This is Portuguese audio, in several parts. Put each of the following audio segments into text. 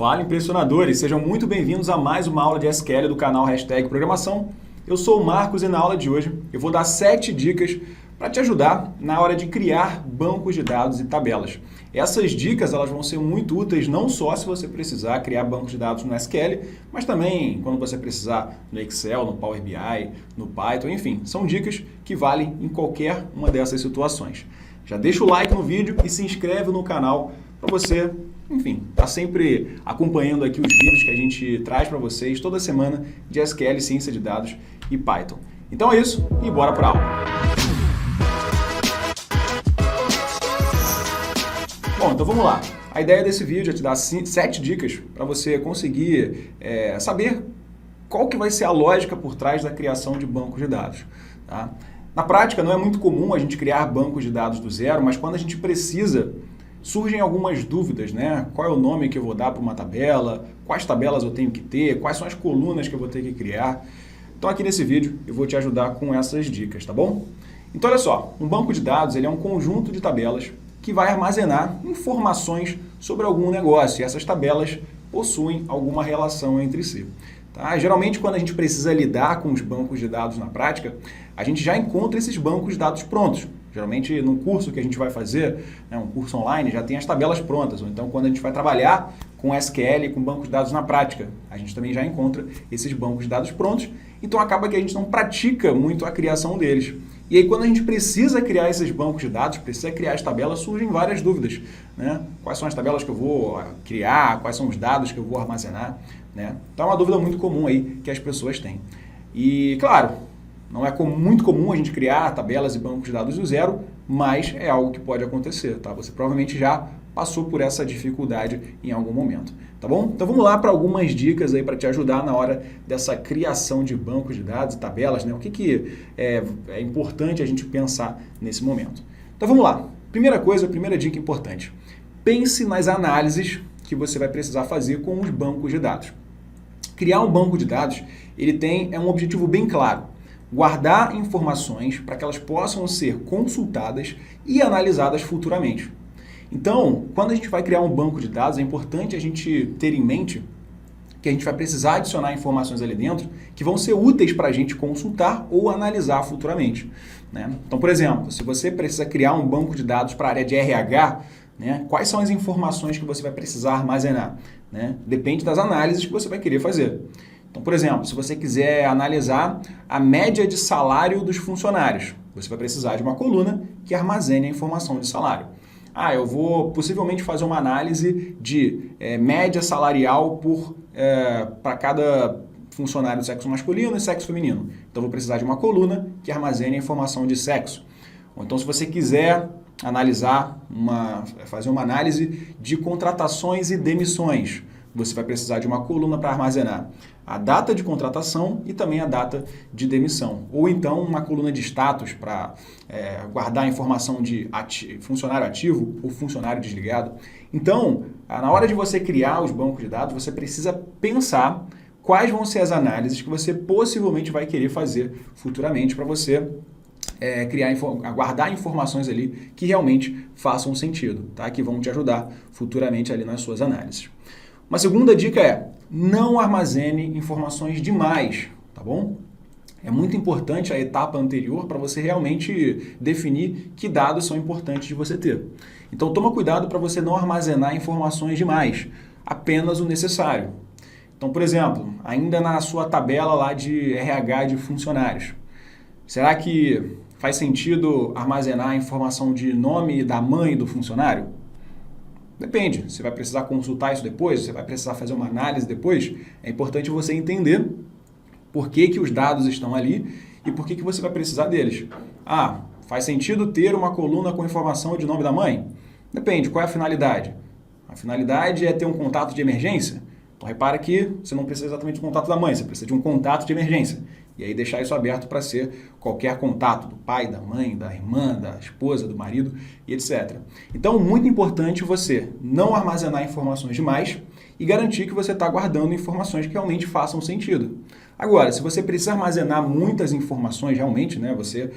Fala, impressionadores! Sejam muito bem-vindos a mais uma aula de SQL do canal #Programação. Eu sou o Marcos e na aula de hoje eu vou dar 7 dicas para te ajudar na hora de criar bancos de dados e tabelas. Essas dicas elas vão ser muito úteis não só se você precisar criar bancos de dados no SQL, mas também quando você precisar no Excel, no Power BI, no Python, enfim, são dicas que valem em qualquer uma dessas situações. Já deixa o like no vídeo e se inscreve no canal para você, enfim, tá sempre acompanhando aqui os vídeos que a gente traz para vocês toda semana de SQL, ciência de dados e Python. Então é isso e bora para a aula. Bom, então vamos lá. A ideia desse vídeo é te dar 7 dicas para você conseguir saber qual que vai ser a lógica por trás da criação de bancos de dados. Tá? Na prática, não é muito comum a gente criar bancos de dados do zero, mas quando a gente precisa, surgem algumas dúvidas, né? Qual é o nome que eu vou dar para uma tabela? Quais tabelas eu tenho que ter? Quais são as colunas que eu vou ter que criar? Então aqui nesse vídeo eu vou te ajudar com essas dicas, tá bom? Então olha só, um banco de dados ele é um conjunto de tabelas que vai armazenar informações sobre algum negócio e essas tabelas possuem alguma relação entre si. Tá? Geralmente quando a gente precisa lidar com os bancos de dados na prática, a gente já encontra esses bancos de dados prontos. Geralmente, no curso que a gente vai fazer, né, um curso online, já tem as tabelas prontas. Ou então, quando a gente vai trabalhar com SQL, com bancos de dados na prática, a gente também já encontra esses bancos de dados prontos. Então, acaba que a gente não pratica muito a criação deles. E aí, quando a gente precisa criar esses bancos de dados, precisa criar as tabelas, surgem várias dúvidas. Né? Quais são as tabelas que eu vou criar? Quais são os dados que eu vou armazenar? Né? Então, é uma dúvida muito comum aí que as pessoas têm. E, claro, não é muito comum a gente criar tabelas e bancos de dados do zero, mas é algo que pode acontecer, tá? Você provavelmente já passou por essa dificuldade em algum momento, tá bom? Então vamos lá para algumas dicas aí para te ajudar na hora dessa criação de bancos de dados e tabelas, né? O que é importante a gente pensar nesse momento. Então vamos lá. Primeira coisa, primeira dica importante. Pense nas análises que você vai precisar fazer com os bancos de dados. Criar um banco de dados, ele tem um objetivo bem claro. Guardar informações para que elas possam ser consultadas e analisadas futuramente. Então, quando a gente vai criar um banco de dados, é importante a gente ter em mente que a gente vai precisar adicionar informações ali dentro que vão ser úteis para a gente consultar ou analisar futuramente. Né? Então, por exemplo, se você precisa criar um banco de dados para a área de RH, né, quais são as informações que você vai precisar armazenar? Né? Depende das análises que você vai querer fazer. Então, por exemplo, se você quiser analisar a média de salário dos funcionários, você vai precisar de uma coluna que armazene a informação de salário. Eu vou possivelmente fazer uma análise de média salarial para cada funcionário do sexo masculino e sexo feminino. Então, vou precisar de uma coluna que armazene a informação de sexo. Ou então, se você quiser fazer uma análise de contratações e demissões, você vai precisar de uma coluna para armazenar a data de contratação e também a data de demissão. Ou então uma coluna de status para guardar a informação de funcionário ativo ou funcionário desligado. Então, na hora de você criar os bancos de dados, você precisa pensar quais vão ser as análises que você possivelmente vai querer fazer futuramente para você guardar informações ali que realmente façam sentido, tá? Que vão te ajudar futuramente ali nas suas análises. Uma segunda dica é, não armazene informações demais, tá bom? É muito importante a etapa anterior para você realmente definir que dados são importantes de você ter. Então toma cuidado para você não armazenar informações demais, apenas o necessário. Então, por exemplo, ainda na sua tabela lá de RH de funcionários, será que faz sentido armazenar a informação de nome da mãe do funcionário? Depende, você vai precisar consultar isso depois, você vai precisar fazer uma análise depois. É importante você entender por que os dados estão ali e por que você vai precisar deles. Faz sentido ter uma coluna com informação de nome da mãe? Depende, qual é a finalidade? A finalidade é ter um contato de emergência? Então repara que você não precisa exatamente do contato da mãe, você precisa de um contato de emergência. E aí deixar isso aberto para ser qualquer contato do pai, da mãe, da irmã, da esposa, do marido e etc. Então, muito importante você não armazenar informações demais e garantir que você está guardando informações que realmente façam sentido. Agora, se você precisa armazenar muitas informações realmente, né, você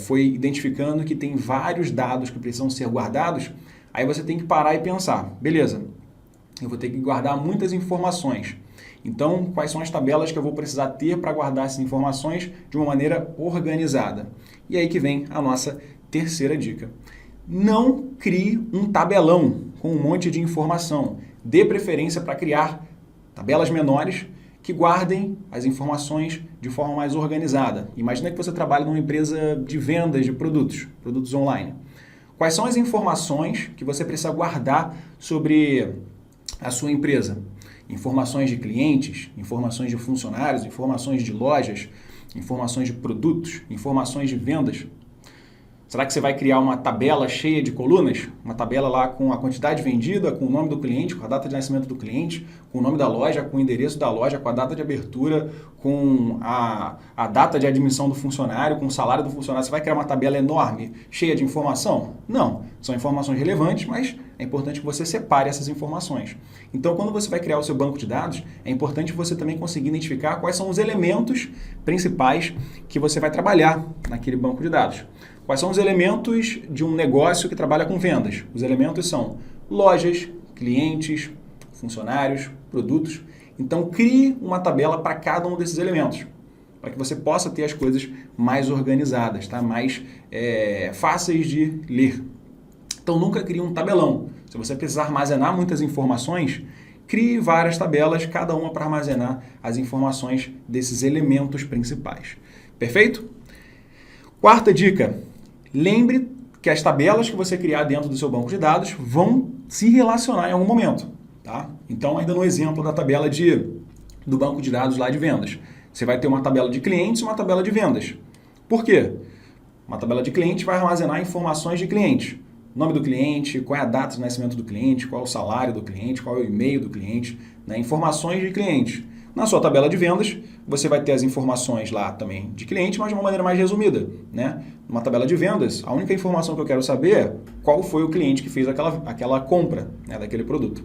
foi identificando que tem vários dados que precisam ser guardados, aí você tem que parar e pensar, beleza, eu vou ter que guardar muitas informações. Então, quais são as tabelas que eu vou precisar ter para guardar essas informações de uma maneira organizada? E aí que vem a nossa terceira dica. Não crie um tabelão com um monte de informação. Dê preferência para criar tabelas menores que guardem as informações de forma mais organizada. Imagina que você trabalha numa empresa de vendas de produtos online. Quais são as informações que você precisa guardar sobre a sua empresa? Informações de clientes, informações de funcionários, informações de lojas, informações de produtos, informações de vendas. Será que você vai criar uma tabela cheia de colunas? Uma tabela lá com a quantidade vendida, com o nome do cliente, com a data de nascimento do cliente, com o nome da loja, com o endereço da loja, com a data de abertura, com a data de admissão do funcionário, com o salário do funcionário. Você vai criar uma tabela enorme, cheia de informação? Não. São informações relevantes, mas é importante que você separe essas informações. Então, quando você vai criar o seu banco de dados, é importante você também conseguir identificar quais são os elementos principais que você vai trabalhar naquele banco de dados. Quais são os elementos de um negócio que trabalha com vendas? Os elementos são lojas, clientes, funcionários, produtos. Então, crie uma tabela para cada um desses elementos, para que você possa ter as coisas mais organizadas, tá? Mais fáceis de ler. Então, nunca crie um tabelão. Se você precisar armazenar muitas informações, crie várias tabelas, cada uma para armazenar as informações desses elementos principais. Perfeito? Quarta dica. Lembre que as tabelas que você criar dentro do seu banco de dados vão se relacionar em algum momento. Tá? Então, ainda no exemplo da tabela do banco de dados lá de vendas, você vai ter uma tabela de clientes e uma tabela de vendas. Por quê? Uma tabela de cliente vai armazenar informações de clientes. Nome do cliente, qual é a data de nascimento do cliente, qual é o salário do cliente, qual é o e-mail do cliente, né? Informações de cliente. Na sua tabela de vendas, você vai ter as informações lá também de cliente, mas de uma maneira mais resumida, né? Numa tabela de vendas, a única informação que eu quero saber é qual foi o cliente que fez aquela compra, né, daquele produto.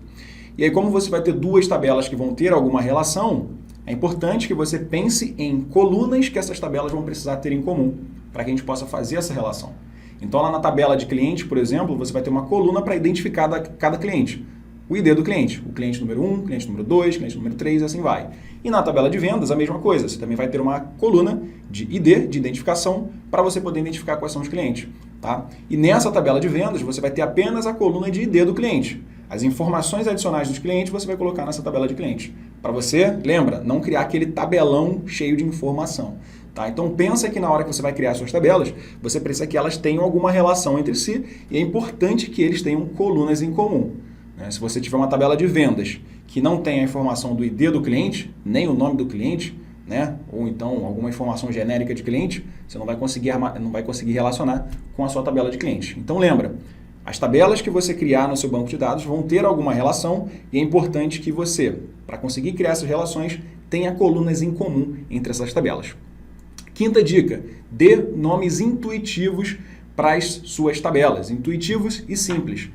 E aí, como você vai ter duas tabelas que vão ter alguma relação, é importante que você pense em colunas que essas tabelas vão precisar ter em comum, para que a gente possa fazer essa relação. Então, lá na tabela de cliente, por exemplo, você vai ter uma coluna para identificar cada cliente. O ID do cliente, o cliente número 1, cliente número 2, cliente número 3 e assim vai. E na tabela de vendas, a mesma coisa. Você também vai ter uma coluna de ID, de identificação, para você poder identificar quais são os clientes. Tá? E nessa tabela de vendas, você vai ter apenas a coluna de ID do cliente. As informações adicionais dos clientes você vai colocar nessa tabela de cliente. Para você, lembra, não criar aquele tabelão cheio de informação. Tá? Então pensa que na hora que você vai criar suas tabelas, você precisa que elas tenham alguma relação entre si e é importante que eles tenham colunas em comum. Se você tiver uma tabela de vendas que não tem a informação do ID do cliente, nem o nome do cliente, né? Ou então alguma informação genérica de cliente, você não vai conseguir relacionar com a sua tabela de cliente. Então lembra, as tabelas que você criar no seu banco de dados vão ter alguma relação e é importante que você, para conseguir criar essas relações, tenha colunas em comum entre essas tabelas. Quinta dica, dê nomes intuitivos para as suas tabelas, intuitivos e simples.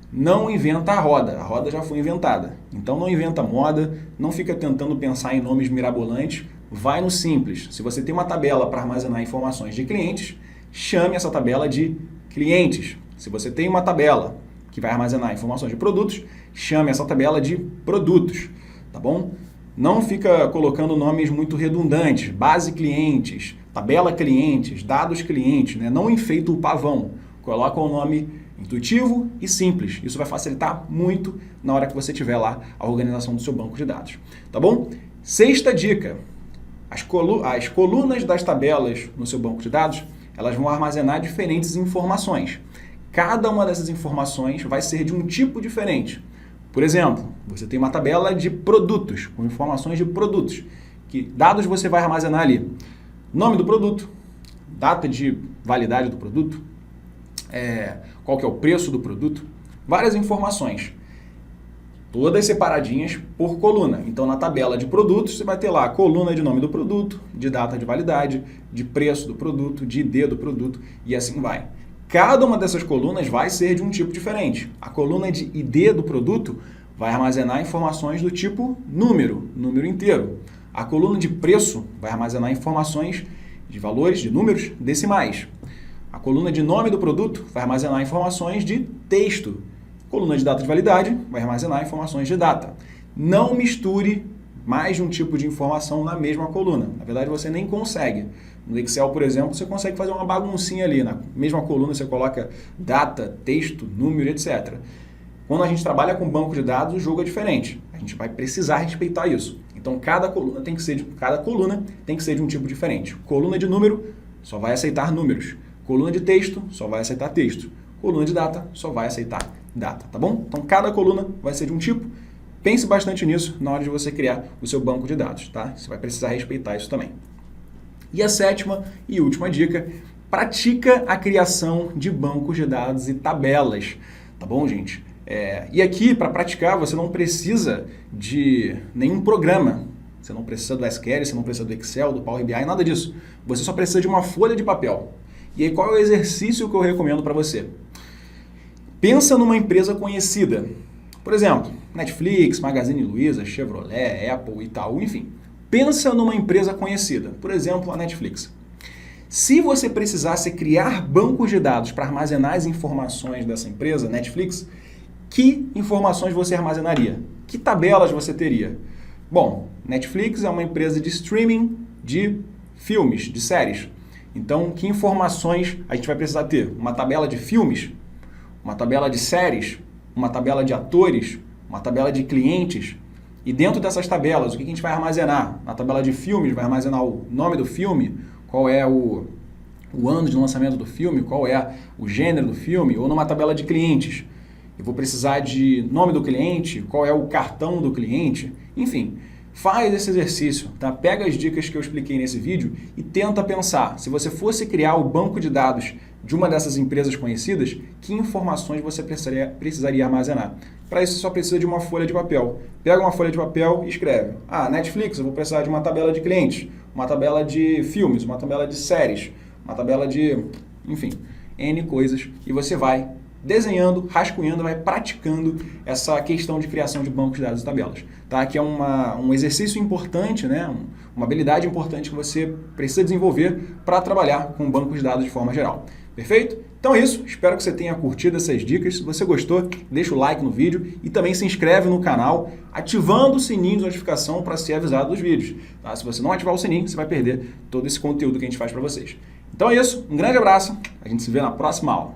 Não inventa a roda já foi inventada. Então não inventa moda, não fica tentando pensar em nomes mirabolantes, vai no simples. Se você tem uma tabela para armazenar informações de clientes, chame essa tabela de clientes. Se você tem uma tabela que vai armazenar informações de produtos, chame essa tabela de produtos, tá bom? Não fica colocando nomes muito redundantes, base clientes, tabela clientes, dados clientes, né? Não enfeita o pavão, coloca o nome intuitivo e simples. Isso vai facilitar muito na hora que você tiver lá a organização do seu banco de dados. Tá bom? Sexta dica. As colunas das tabelas no seu banco de dados, elas vão armazenar diferentes informações. Cada uma dessas informações vai ser de um tipo diferente. Por exemplo, você tem uma tabela de produtos, com informações de produtos. Que dados você vai armazenar ali? Nome do produto, data de validade do produto, qual que é o preço do produto, várias informações, todas separadinhas por coluna. Então, na tabela de produtos, você vai ter lá a coluna de nome do produto, de data de validade, de preço do produto, de ID do produto e assim vai. Cada uma dessas colunas vai ser de um tipo diferente. A coluna de ID do produto vai armazenar informações do tipo número inteiro. A coluna de preço vai armazenar informações de valores, de números decimais. A coluna de nome do produto vai armazenar informações de texto. Coluna de data de validade vai armazenar informações de data. Não misture mais de um tipo de informação na mesma coluna. Na verdade, você nem consegue. No Excel, por exemplo, você consegue fazer uma baguncinha ali. Na mesma coluna você coloca data, texto, número, etc. Quando a gente trabalha com banco de dados, o jogo é diferente. A gente vai precisar respeitar isso. Então, cada coluna tem que ser de um tipo diferente. Coluna de número só vai aceitar números. Coluna de texto só vai aceitar texto. Coluna de data só vai aceitar data, tá bom? Então, cada coluna vai ser de um tipo. Pense bastante nisso na hora de você criar o seu banco de dados, tá? Você vai precisar respeitar isso também. E a sétima e última dica, pratica a criação de bancos de dados e tabelas, tá bom, gente? E aqui, para praticar, você não precisa de nenhum programa. Você não precisa do SQL, você não precisa do Excel, do Power BI, nada disso. Você só precisa de uma folha de papel. E aí, qual é o exercício que eu recomendo para você? Pensa numa empresa conhecida. Por exemplo, Netflix, Magazine Luiza, Chevrolet, Apple, Itaú, enfim. Pensa numa empresa conhecida. Por exemplo, a Netflix. Se você precisasse criar bancos de dados para armazenar as informações dessa empresa, Netflix, que informações você armazenaria? Que tabelas você teria? Bom, Netflix é uma empresa de streaming de filmes, de séries. Então, que informações a gente vai precisar ter? Uma tabela de filmes? Uma tabela de séries? Uma tabela de atores? Uma tabela de clientes? E dentro dessas tabelas, o que a gente vai armazenar? Na tabela de filmes, vai armazenar o nome do filme, qual é o ano de lançamento do filme, qual é o gênero do filme, ou numa tabela de clientes. Eu vou precisar de nome do cliente, qual é o cartão do cliente, enfim. Faz esse exercício, tá? Pega as dicas que eu expliquei nesse vídeo e tenta pensar, se você fosse criar o banco de dados de uma dessas empresas conhecidas, que informações você precisaria armazenar? Para isso, você só precisa de uma folha de papel. Pega uma folha de papel e escreve. Netflix, eu vou precisar de uma tabela de clientes, uma tabela de filmes, uma tabela de séries, uma tabela de, enfim, N coisas. E você vai desenhando, rascunhando, vai praticando essa questão de criação de bancos de dados e tabelas. Tá? Que é um exercício importante, né? Uma habilidade importante que você precisa desenvolver para trabalhar com bancos de dados de forma geral. Perfeito? Então é isso, espero que você tenha curtido essas dicas. Se você gostou, deixa o like no vídeo e também se inscreve no canal, ativando o sininho de notificação para ser avisado dos vídeos. Tá? Se você não ativar o sininho, você vai perder todo esse conteúdo que a gente faz para vocês. Então é isso, um grande abraço, a gente se vê na próxima aula.